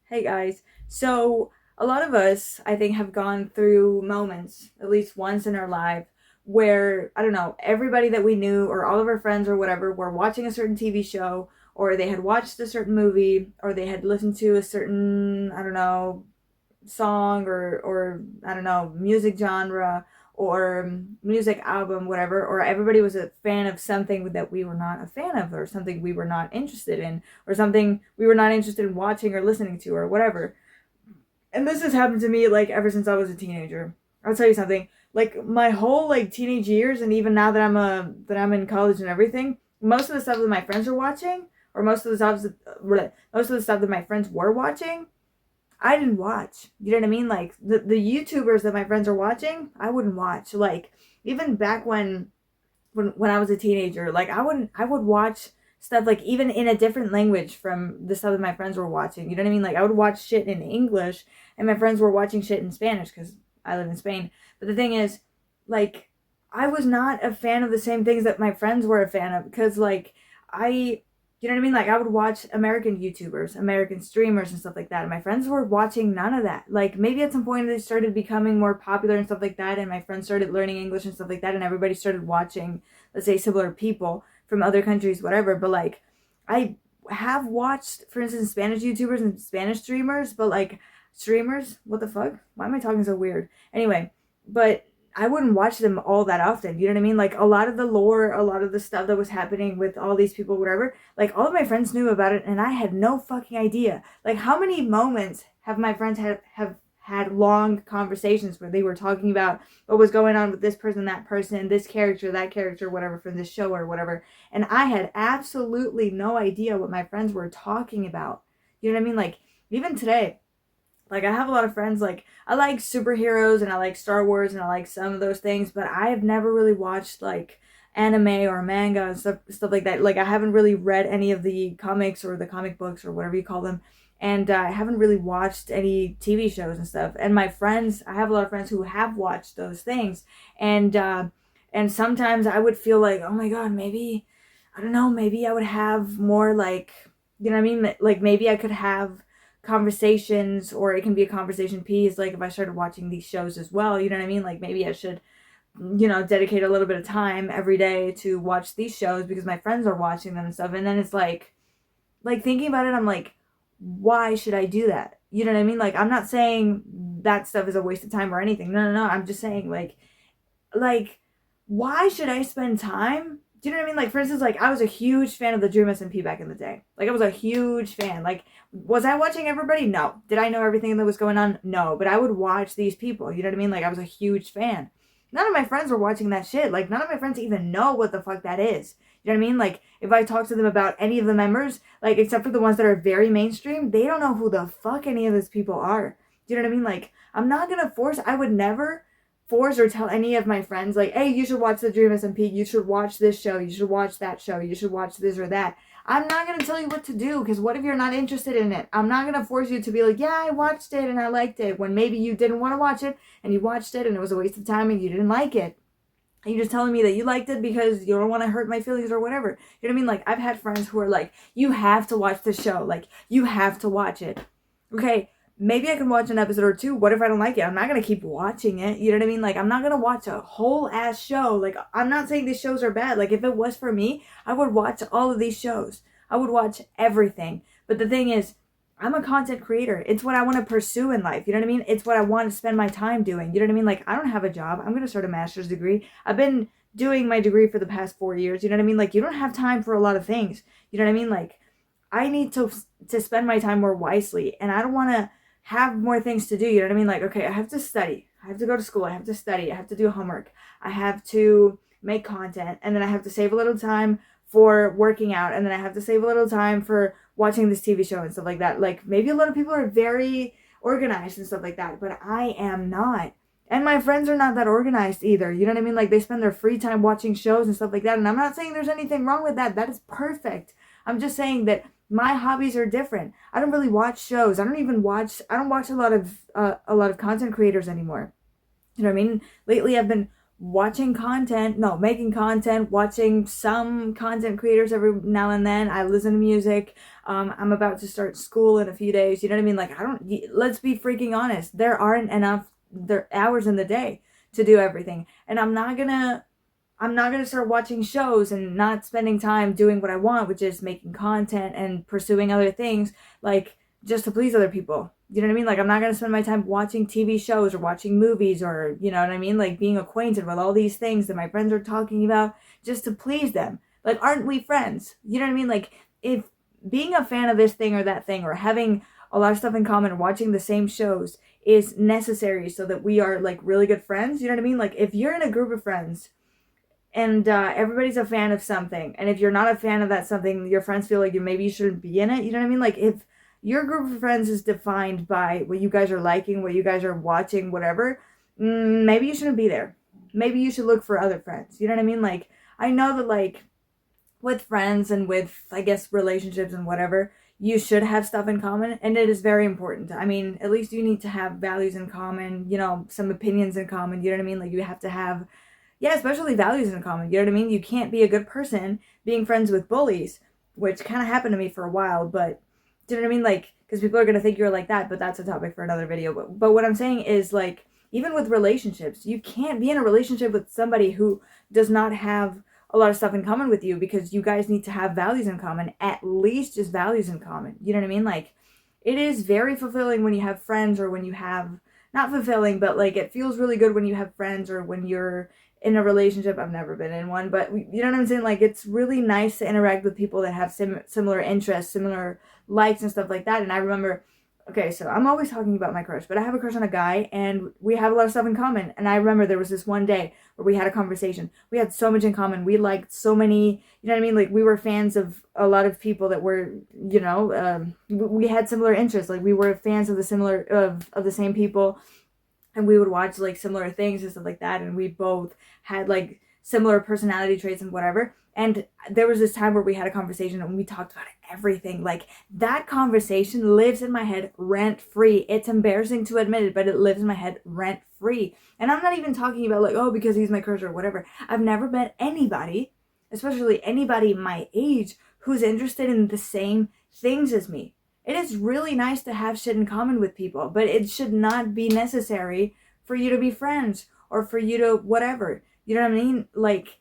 Hey guys. So, a lot of us, I think, have gone through moments, at least once in our life, where, I don't know, everybody that we knew or all of our friends or whatever were watching a certain TV show, or they had watched a certain movie, or they had listened to a certain, I don't know, song or I don't know, music genre or music album, whatever, or everybody was a fan of something that we were not a fan of, or something we were not interested in, or something we were not interested in watching or listening to, or whatever. And this has happened to me like ever since I was a teenager. I'll tell you something. Like my whole like teenage years, and even now that I'm in college and everything, most of the stuff that my friends are watching, or most of the stuff that my friends were watching, I didn't watch. You know what I mean? Like the YouTubers that my friends are watching, I wouldn't watch. Like even back when I was a teenager, like I would watch stuff like even in a different language from the stuff that my friends were watching. You know what I mean? Like I would watch shit in English and my friends were watching shit in Spanish cuz I live in Spain. But the thing is, like I was not a fan of the same things that my friends were a fan of because like I you know what I mean? Like I would watch American YouTubers, American streamers and stuff like that. And my friends were watching none of that. Like maybe at some point they started becoming more popular and stuff like that and my friends started learning English and stuff like that and everybody started watching, let's say, similar people from other countries, whatever. But like I have watched, for instance, Spanish YouTubers and Spanish streamers, but like streamers, what the fuck? Why am I talking so weird? Anyway, but I wouldn't watch them all that often. You know what I mean? Like a lot of the lore, a lot of the stuff that was happening with all these people, whatever, like all of my friends knew about it and I had no fucking idea. Like how many moments have my friends have had long conversations where they were talking about what was going on with this person, that person, this character, that character, whatever, from this show or whatever. And I had absolutely no idea what my friends were talking about. You know what I mean? Like even today, like I have a lot of friends, like I like superheroes and I like Star Wars and I like some of those things, but I have never really watched like anime or manga and stuff like that. Like I haven't really read any of the comics or the comic books or whatever you call them. And I haven't really watched any TV shows and stuff. And my friends, I have a lot of friends who have watched those things. And sometimes I would feel like, oh my god, maybe I don't know, maybe I would have more like, you know what I mean? Like maybe I could have conversations, or it can be a conversation piece, like if I started watching these shows as well. You know what I mean? Like maybe I should, dedicate a little bit of time every day to watch these shows because my friends are watching them and stuff. And then it's like thinking about it, I'm like, why should I do that? You know what I mean? Like I'm not saying that stuff is a waste of time or anything. No, no, no. I'm just saying like why should I spend time? Do you know what I mean? Like for instance, like I was a huge fan of the Dream SMP back in the day. Like I was a huge fan. Like was I watching everybody? No. Did I know everything that was going on? No. But I would watch these people. You know what I mean? Like I was a huge fan. None of my friends were watching that shit. Like none of my friends even know what the fuck that is. You know what I mean? Like if I talk to them about any of the members, like except for the ones that are very mainstream, they don't know who the fuck any of those people are. Do you know what I mean? Like I'm not gonna force. I would never force or tell any of my friends like, hey, you should watch the Dream SMP, you should watch this show, you should watch that show, you should watch this or that. I'm not going to tell you what to do because what if you're not interested in it? I'm not going to force you to be like, yeah, I watched it and I liked it, when maybe you didn't want to watch it and you watched it and it was a waste of time and you didn't like it. And you're just telling me that you liked it because you don't want to hurt my feelings or whatever. You know what I mean? Like I've had friends who are like, you have to watch the show, like you have to watch it. Okay, maybe I can watch an episode or two. What if I don't like it? I'm not gonna keep watching it. You know what I mean? Like I'm not gonna watch a whole ass show. Like I'm not saying these shows are bad. Like if it was for me, I would watch all of these shows. I would watch everything. But the thing is, I'm a content creator. It's what I want to pursue in life. You know what I mean? It's what I want to spend my time doing. You know what I mean? Like I don't have a job. I'm gonna start a master's degree. I've been doing my degree for the past 4 years. You know what I mean? Like you don't have time for a lot of things. You know what I mean? Like I need to spend my time more wisely, and I don't want to have more things to do. You know what I mean? Like, okay, I have to study. I have to go to school. I have to study. I have to do homework. I have to make content. And then I have to save a little time for working out. And then I have to save a little time for watching this TV show and stuff like that. Like, maybe a lot of people are very organized and stuff like that, but I am not. And my friends are not that organized either. You know what I mean? Like, they spend their free time watching shows and stuff like that. And I'm not saying there's anything wrong with that. That is perfect. I'm just saying that my hobbies are different. I don't really watch shows. I don't watch a lot of content creators anymore. You know what I mean? Lately I've been watching content, no, making content, watching some content creators every now and then. I listen to music. I'm about to start school in a few days. You know what I mean? Like, let's be freaking honest. There aren't enough hours in the day to do everything. And I'm not gonna start watching shows and not spending time doing what I want, which is making content and pursuing other things, like just to please other people. You know what I mean? Like, I'm not gonna spend my time watching TV shows or watching movies, or you know what I mean? Like, being acquainted with all these things that my friends are talking about just to please them. Like, aren't we friends? You know what I mean? Like, if being a fan of this thing or that thing, or having a lot of stuff in common, or watching the same shows is necessary so that we are like really good friends. You know what I mean? Like, if you're in a group of friends and everybody's a fan of something, and if you're not a fan of that something, your friends feel like maybe you shouldn't be in it. You know what I mean? Like, if your group of friends is defined by what you guys are liking, what you guys are watching, whatever, maybe you shouldn't be there. Maybe you should look for other friends. You know what I mean? Like, I know that, like, with friends and with, I guess, relationships and whatever, you should have stuff in common, and it is very important. I mean, at least you need to have values in common, you know, some opinions in common. You know what I mean? Like, you have to have, yeah, especially values in common. You know what I mean? You can't be a good person being friends with bullies, which kind of happened to me for a while, but do you know what I mean? Like, because people are going to think you're like that, but that's a topic for another video. But what I'm saying is, like, even with relationships, you can't be in a relationship with somebody who does not have a lot of stuff in common with you, because you guys need to have values in common, at least just values in common. You know what I mean? Like, it is very fulfilling when you have friends, or when you have, not fulfilling, but like, it feels really good when you have friends, or when you're in a relationship. I've never been in one, but you know what I'm saying? Like, it's really nice to interact with people that have similar interests, similar likes and stuff like that. And I remember, okay, so I'm always talking about my crush, but I have a crush on a guy, and we have a lot of stuff in common. And I remember there was this one day where we had a conversation. We had so much in common. We liked so many, you know what I mean? Like, we were fans of a lot of people that were, you know, we had similar interests. Like, we were fans of the same people, and we would watch like similar things and stuff like that. And we both had like similar personality traits and whatever. And there was this time where we had a conversation, and we talked about everything. Like, that conversation lives in my head rent free. It's embarrassing to admit it, but it lives in my head rent free. And I'm not even talking about like, oh, because he's my crush or whatever. I've never met anybody, especially anybody my age, who's interested in the same things as me. It is really nice to have shit in common with people, but it should not be necessary for you to be friends, or for you to whatever. You know what I mean? Like,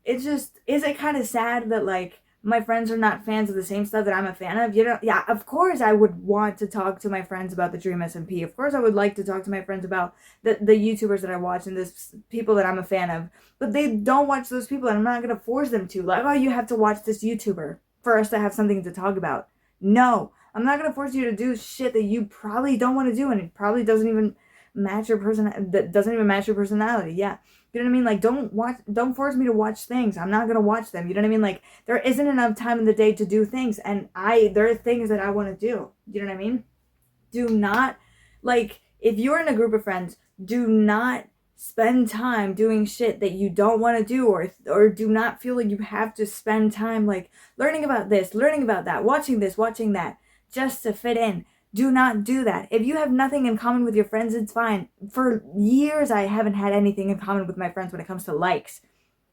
it's just, is it kind of sad that like my friends are not fans of the same stuff that I'm a fan of? You know, yeah, of course I would want to talk to my friends about the Dream SMP. Of course I would like to talk to my friends about the YouTubers that I watch and the people that I'm a fan of. But they don't watch those people, and I'm not going to force them to. Like, oh, you have to watch this YouTuber for us to have something to talk about. No, I'm not going to force you to do shit that you probably don't want to do, and it probably doesn't even match your personality. Yeah. You know what I mean? Like, don't force me to watch things. I'm not gonna watch them. You know what I mean? Like, there isn't enough time in the day to do things, and there are things that I want to do. You know what I mean? Do not, like, if you're in a group of friends, do not spend time doing shit that you don't want to do, or do not feel like you have to spend time like learning about this, learning about that, watching this, watching that, just to fit in. Do not do that. If you have nothing in common with your friends, it's fine. For years, I haven't had anything in common with my friends when it comes to likes.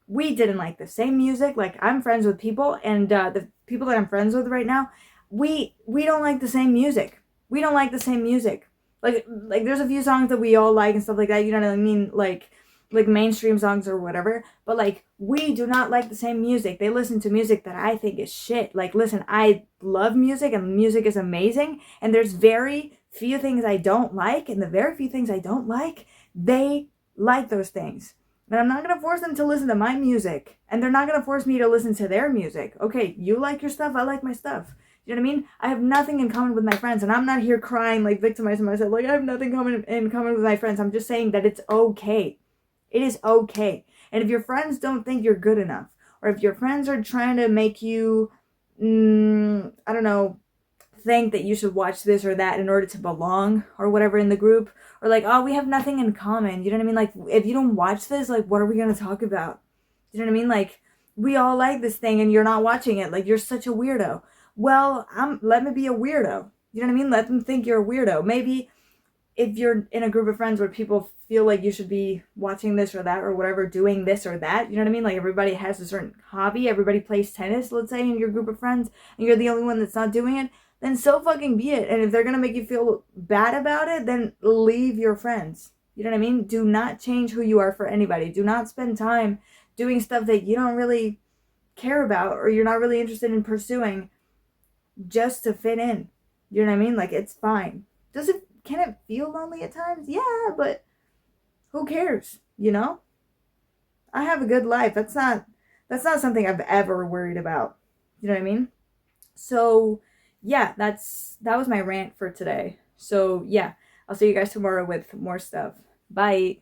We didn't like the same music. Like, I'm friends with people, and the people that I'm friends with right now, we don't like the same music. We don't like the same music. Like there's a few songs that we all like and stuff like that. You know what I mean? Like mainstream songs or whatever, but like, we do not like the same music. They listen to music that I think is shit. Like, listen, I love music, and music is amazing, and there's very few things I don't like, and the very few things I don't like, they like those things. And I'm not going to force them to listen to my music, and they're not going to force me to listen to their music. Okay, you like your stuff, I like my stuff. You know what I mean? I have nothing in common with my friends, and I'm not here crying, like, victimizing myself, like, I have nothing in common with my friends. I'm just saying that it's okay. It is okay. And if your friends don't think you're good enough, or if your friends are trying to make you, I don't know, think that you should watch this or that in order to belong or whatever in the group, or like, oh, we have nothing in common. You know what I mean? Like, if you don't watch this, like, what are we going to talk about? You know what I mean? Like, we all like this thing and you're not watching it. Like, you're such a weirdo. Well, let me be a weirdo. You know what I mean? Let them think you're a weirdo. Maybe if you're in a group of friends where people feel like you should be watching this or that or whatever, doing this or that, you know what I mean? Like everybody has a certain hobby, everybody plays tennis, let's say, in your group of friends, and you're the only one that's not doing it, then so fucking be it. And if they're gonna make you feel bad about it, then leave your friends. You know what I mean? Do not change who you are for anybody. Do not spend time doing stuff that you don't really care about or you're not really interested in pursuing just to fit in. You know what I mean? Like, it's fine. Does it, can it feel lonely at times? Yeah, but who cares? You know? I have a good life. That's not something I've ever worried about. You know what I mean? So, yeah, that was my rant for today. So, yeah, I'll see you guys tomorrow with more stuff. Bye.